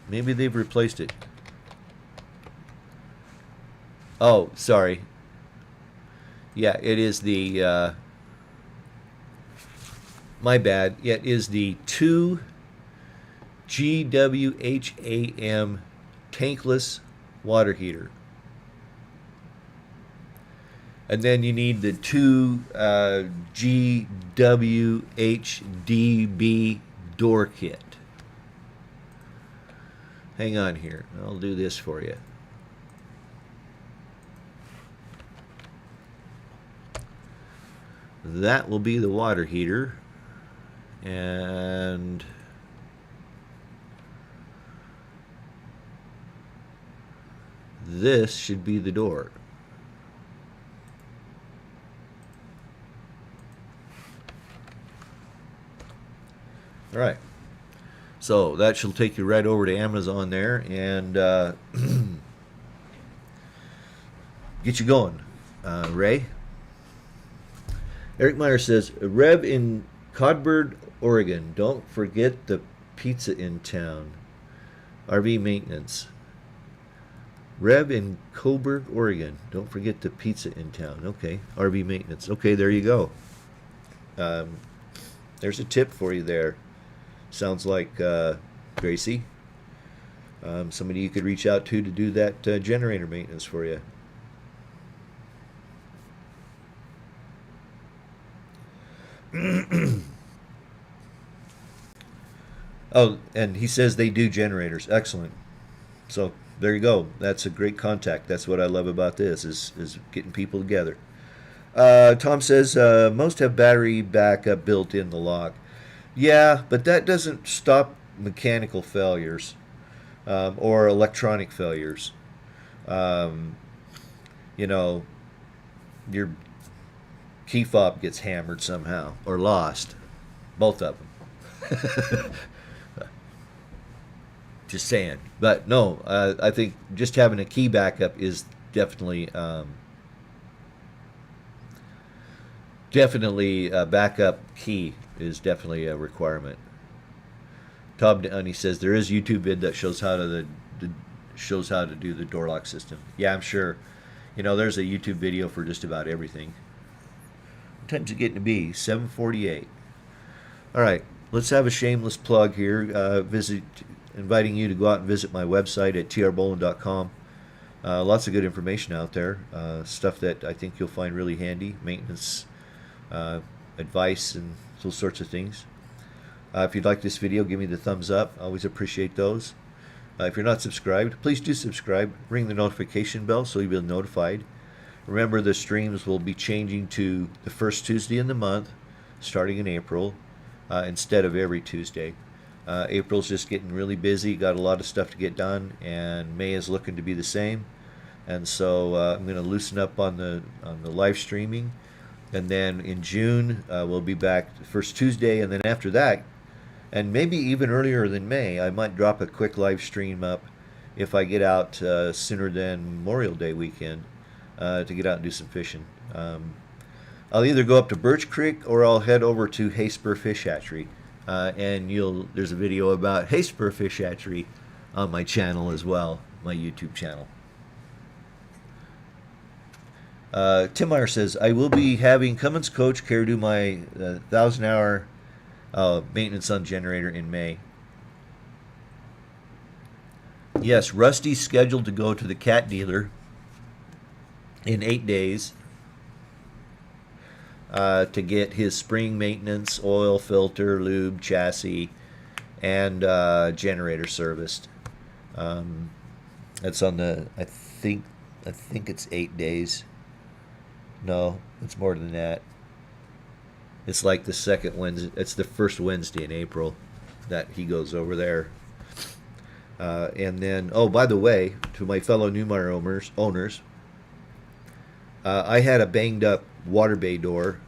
Maybe they've replaced it. Oh, sorry. Yeah, it is the. My bad. Yeah, it is the 2 GWHAM tankless water heater. And then you need the 2 GWHDB door kit. Hang on here. I'll do this for you. That will be the water heater. And this should be the door. All right. So that shall take you right over to Amazon there and get you going. Ray? Eric Meyer says, Rev in Codburg, Oregon. Don't forget the pizza in town. RV maintenance. Rev in Coburg, Oregon. Don't forget the pizza in town. Okay. RV maintenance. Okay, there you go. There's a tip for you there. Sounds like Gracie. Somebody you could reach out to do that generator maintenance for you. Oh, and he says they do generators. Excellent. So there you go. That's a great contact. That's what I love about this is getting people together. Tom says most have battery backup built in the lock. Yeah, but that doesn't stop mechanical failures or electronic failures. You know, your key fob gets hammered somehow or lost. Both of them. Just saying. But no, I think just having a key backup is definitely a backup key is definitely a requirement. Tom Downey says there is a YouTube vid that shows how to do the door lock system. Yeah, I'm sure. You know, there's a YouTube video for just about everything. What time's it getting to be? 7:48. All right, let's have a shameless plug here. Inviting you to go out and visit my website at trboland.com. Lots of good information out there. Stuff that I think you'll find really handy. Maintenance advice and those sorts of things. If you'd like this video, give me the thumbs up. I always appreciate those. If you're not subscribed, please do subscribe. Ring the notification bell so you'll be notified. Remember, the streams will be changing to the first Tuesday in the month, starting in April, instead of every Tuesday. April's just getting really busy, got a lot of stuff to get done, and May is looking to be the same. And so I'm going to loosen up on the live streaming. And then in June, we'll be back the first Tuesday, and then after that, and maybe even earlier than May, I might drop a quick live stream up if I get out sooner than Memorial Day weekend to get out and do some fishing. I'll either go up to Birch Creek or I'll head over to Hay Spur Fish Hatchery. And there's a video about Hay Spur Fish Hatchery on my channel as well, my YouTube channel. Tim Meyer says, I will be having Cummins Coach Care do my 1,000-hour maintenance on generator in May. Yes, Rusty's scheduled to go to the cat dealer in 8 days. to get his spring maintenance, oil, filter, lube, chassis, and generator serviced. That's on the I think it's 8 days. No, it's more than that. It's like the second Wednesday. It's the first Wednesday in April that he goes over there. And then, oh, by the way, to my fellow Newmar owners, I had a banged up water bay door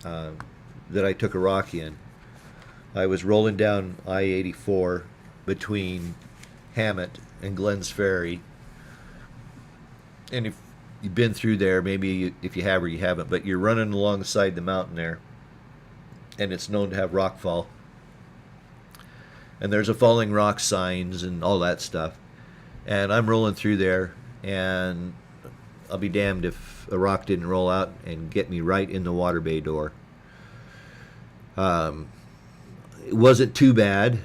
that I took a rock in. I was rolling down I-84 between Hammett and Glens Ferry. And if you've been through there, maybe if you have or you haven't, but you're running alongside the mountain there, and it's known to have rockfall. And there's a falling rock signs and all that stuff. And I'm rolling through there, and I'll be damned if a rock didn't roll out and get me right in the water bay door. It wasn't too bad.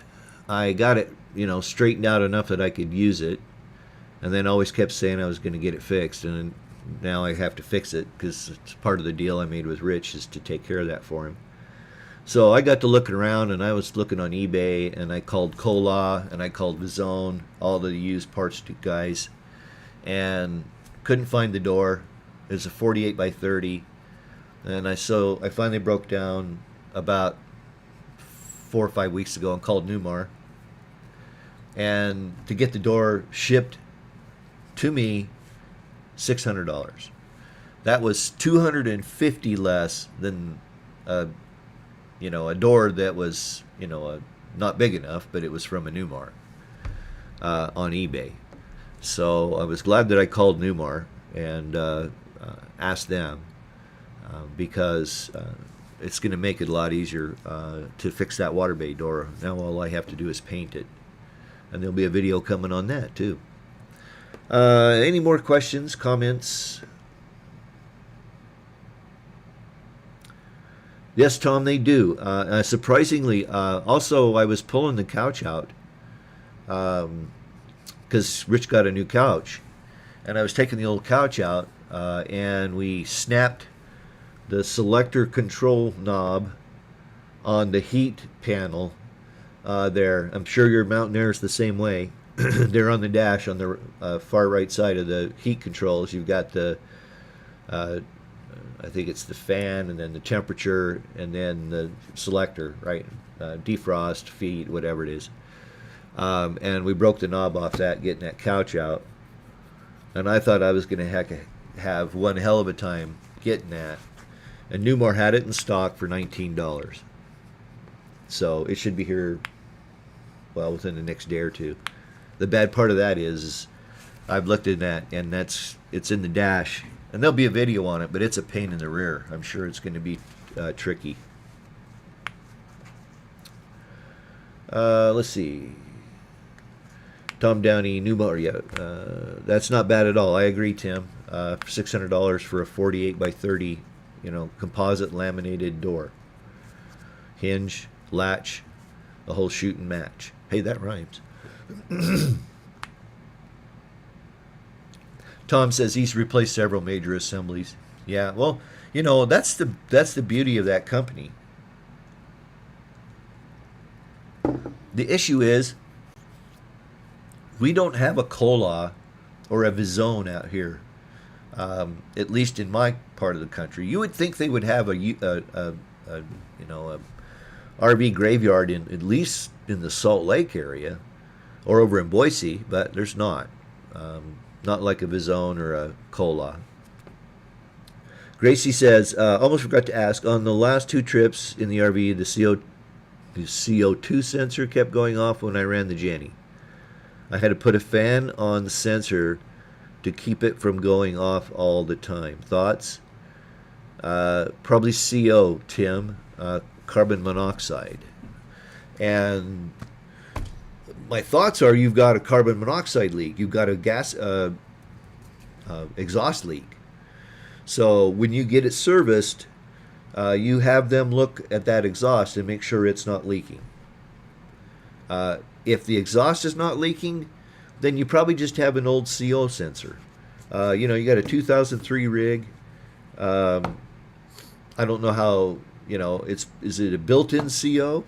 I got it, straightened out enough that I could use it, and then always kept saying I was going to get it fixed, and now I have to fix it because it's part of the deal I made with Rich is to take care of that for him. So I got to looking around, and I was looking on eBay, and I called Cola, and I called Vizone, all the used parts guys, and couldn't find the door. It was a 48 by 30, and I finally broke down about 4 or 5 weeks ago and called Newmar, and to get the door shipped to me, $600. That was $250 less than a door that was, not big enough, but it was from a Newmar on eBay. So I was glad that I called Newmar and asked them because it's going to make it a lot easier to fix that water bay door. Now all I have to do is paint it. And there'll be a video coming on that too. Any more questions, comments? Yes, Tom, they do. Surprisingly, also I was pulling the couch out because Rich got a new couch, and I was taking the old couch out, and we snapped the selector control knob on the heat panel there. I'm sure your Mountain Air is the same way. They're on the dash on the far right side of the heat controls. You've got the I think it's the fan, and then the temperature, and then the selector, right? Defrost, feed, whatever it is. And we broke the knob off that, getting that couch out. And I thought I was going to have one hell of a time getting that. And Newmar had it in stock for $19. So it should be here, well, within the next day or two. The bad part of that is I've looked at that, and it's in the dash. And there'll be a video on it, but it's a pain in the rear. I'm sure it's going to be tricky. Let's see. Tom Downey, Newmar, yeah. That's not bad at all. I agree, Tim. $600 for a 48 by 30, composite laminated door. Hinge, latch, the whole shoot and match. Hey, that rhymes. Tom says he's replaced several major assemblies. Yeah, well, that's the beauty of that company. The issue is we don't have a Cola or a Vizone out here, at least in my part of the country. You would think they would have a RV graveyard at least in the Salt Lake area or over in Boise, but there's not. Not like a Vizone or a Cola. Gracie says, almost forgot to ask, on the last 2 trips in the RV, the CO2 sensor kept going off when I ran the Jenny. I had to put a fan on the sensor to keep it from going off all the time. Thoughts? Probably CO, Tim, carbon monoxide. And my thoughts are you've got a carbon monoxide leak. You've got a gas exhaust leak. So when you get it serviced, you have them look at that exhaust and make sure it's not leaking. If the exhaust is not leaking, then you probably just have an old CO sensor. You got a 2003 rig. I don't know how, is it a built-in CO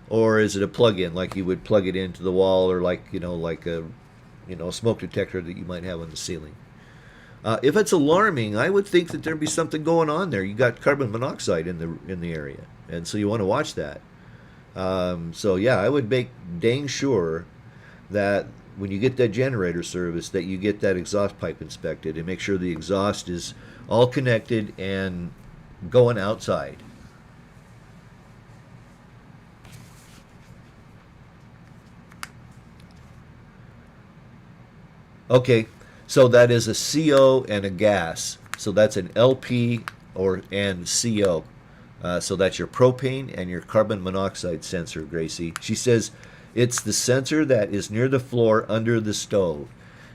or is it a plug-in, like you would plug it into the wall, or like, like a, smoke detector that you might have on the ceiling. If it's alarming, I would think that there'd be something going on there. You got carbon monoxide in the area, and so you want to watch that. So yeah, I would make dang sure that when you get that generator service, that you get that exhaust pipe inspected and make sure the exhaust is all connected and going outside. Okay, so that is a CO and a gas. So that's an LP and CO. So that's your propane and your carbon monoxide sensor, Gracie. She says it's the sensor that is near the floor under the stove.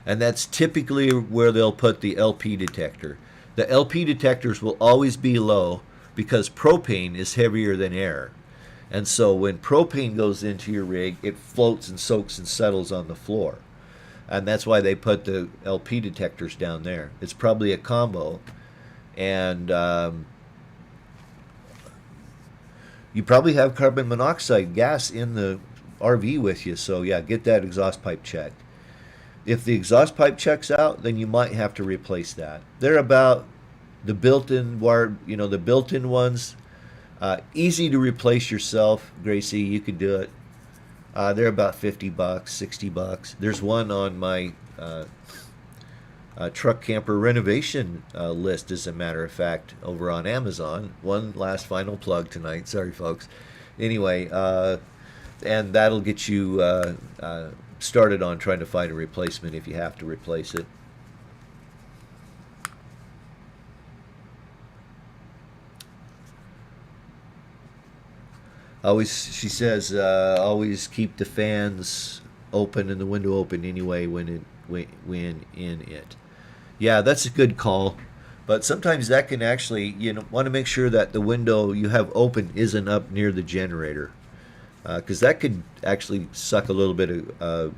And that's typically where they'll put the LP detector. The LP detectors will always be low because propane is heavier than air. And so when propane goes into your rig, it floats and soaks and settles on the floor. And that's why they put the LP detectors down there. It's probably a combo. And you probably have carbon monoxide gas in the RV with you. So yeah, get that exhaust pipe checked. If the exhaust pipe checks out, then you might have to replace that. They're about the built-in wire, the built-in ones. Easy to replace yourself, Gracie. You could do it. They're about $50, $60. There's one on my truck camper renovation list, as a matter of fact, over on Amazon. One last final plug tonight. Sorry, folks. Anyway, and that'll get you started on trying to find a replacement if you have to replace it. She says, always keep the fans open and the window open anyway when in it. Yeah, that's a good call. But sometimes that can actually, want to make sure that the window you have open isn't up near the generator. Because that could actually suck a little bit of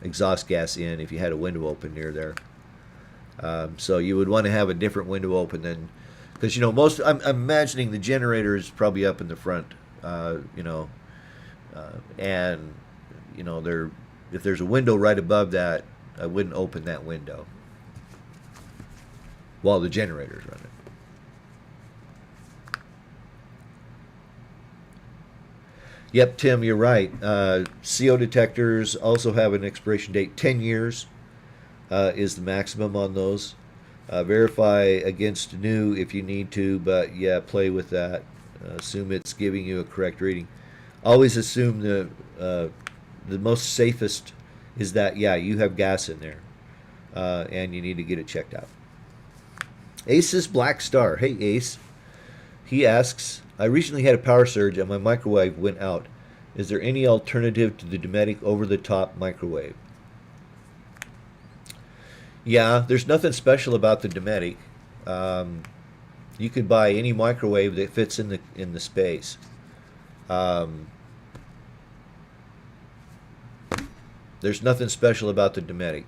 exhaust gas in if you had a window open near there. So you would want to have a different window open than, because I'm imagining the generator is probably up in the front, and if there's a window right above that, I wouldn't open that window while the generator's running. Yep, Tim, you're right. CO detectors also have an expiration date. 10 years is the maximum on those. Verify against new if you need to, but yeah, play with that. Assume it's giving you a correct reading. Always assume the most safest is that, yeah, you have gas in there, and you need to get it checked out. Ace's Black Star. Hey, Ace. He asks, I recently had a power surge and my microwave went out. Is there any alternative to the Dometic over-the-top microwave? Yeah, there's nothing special about the Dometic. You could buy any microwave that fits in the space. There's nothing special about the Dometic.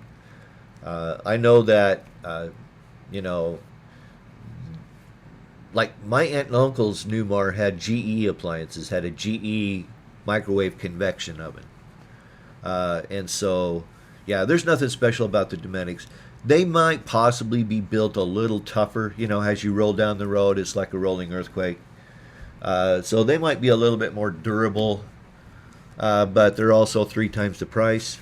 I know that like my aunt and uncle's Newmar had GE appliances, had a GE microwave convection oven. And so, yeah, there's nothing special about the Dometics. They might possibly be built a little tougher. As you roll down the road, it's like a rolling earthquake. So they might be a little bit more durable, but they're also 3 times the price.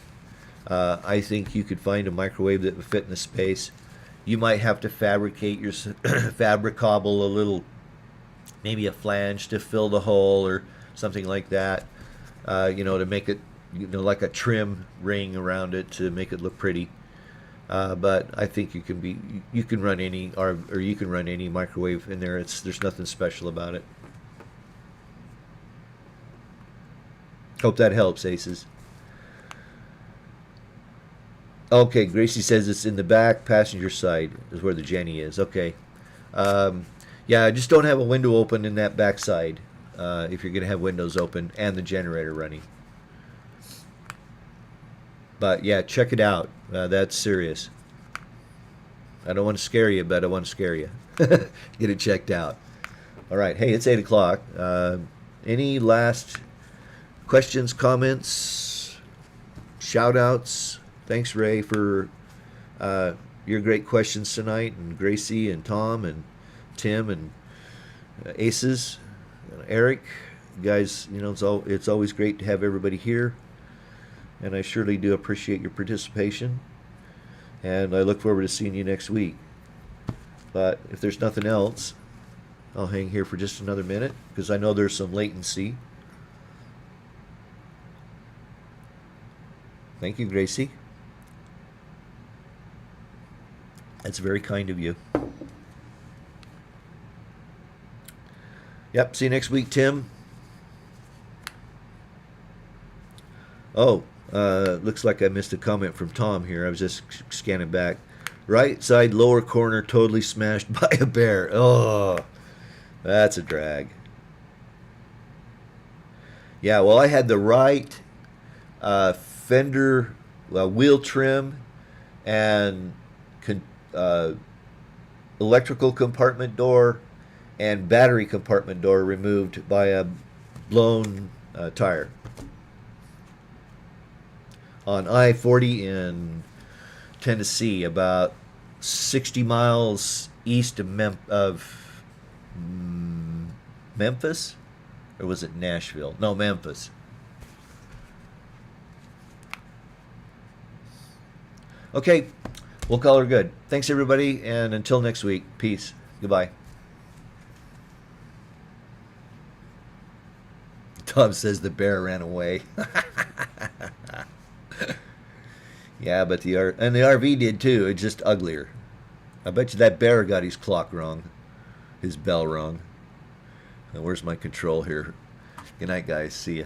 I think you could find a microwave that would fit in the space. You might have to fabricate your fabricable a little, maybe a flange to fill the hole or something like that, to make it, like a trim ring around it to make it look pretty. But I think you can run any you can run any microwave in there. There's nothing special about it. Hope that helps, Aces. Okay, Gracie says it's in the back passenger side is where the Jenny is. Okay. Yeah, I just don't have a window open in that back side if you're going to have windows open and the generator running. But yeah, check it out. That's serious. I don't want to scare you, but I want to scare you. Get it checked out. All right. Hey, it's 8 o'clock. Any last questions, comments, shout outs? Thanks, Ray, for your great questions tonight, and Gracie and Tom and Tim and Aces, Eric. You guys, you know, it's always great to have everybody here, and I surely do appreciate your participation, and I look forward to seeing you next week. But if there's nothing else, I'll hang here for just another minute because I know there's some latency. Thank you, Gracie. That's very kind of you. Yep, see you next week, Tim. Oh, looks like I missed a comment from Tom here. I was just scanning back. Right side lower corner totally smashed by a bear. Oh, that's a drag. Yeah, well, I had the right fender wheel trim and electrical compartment door and battery compartment door removed by a blown tire on I-40 in Tennessee, about 60 miles east of Memphis, or was it Nashville? No, Memphis. Okay, we'll call her good. Thanks, everybody, and until next week, peace. Goodbye. Tom says the bear ran away. Yeah, but the RV did too. It's just uglier. I bet you that bear got his clock wrong, his bell wrong. Now, where's my control here? Good night, guys. See ya.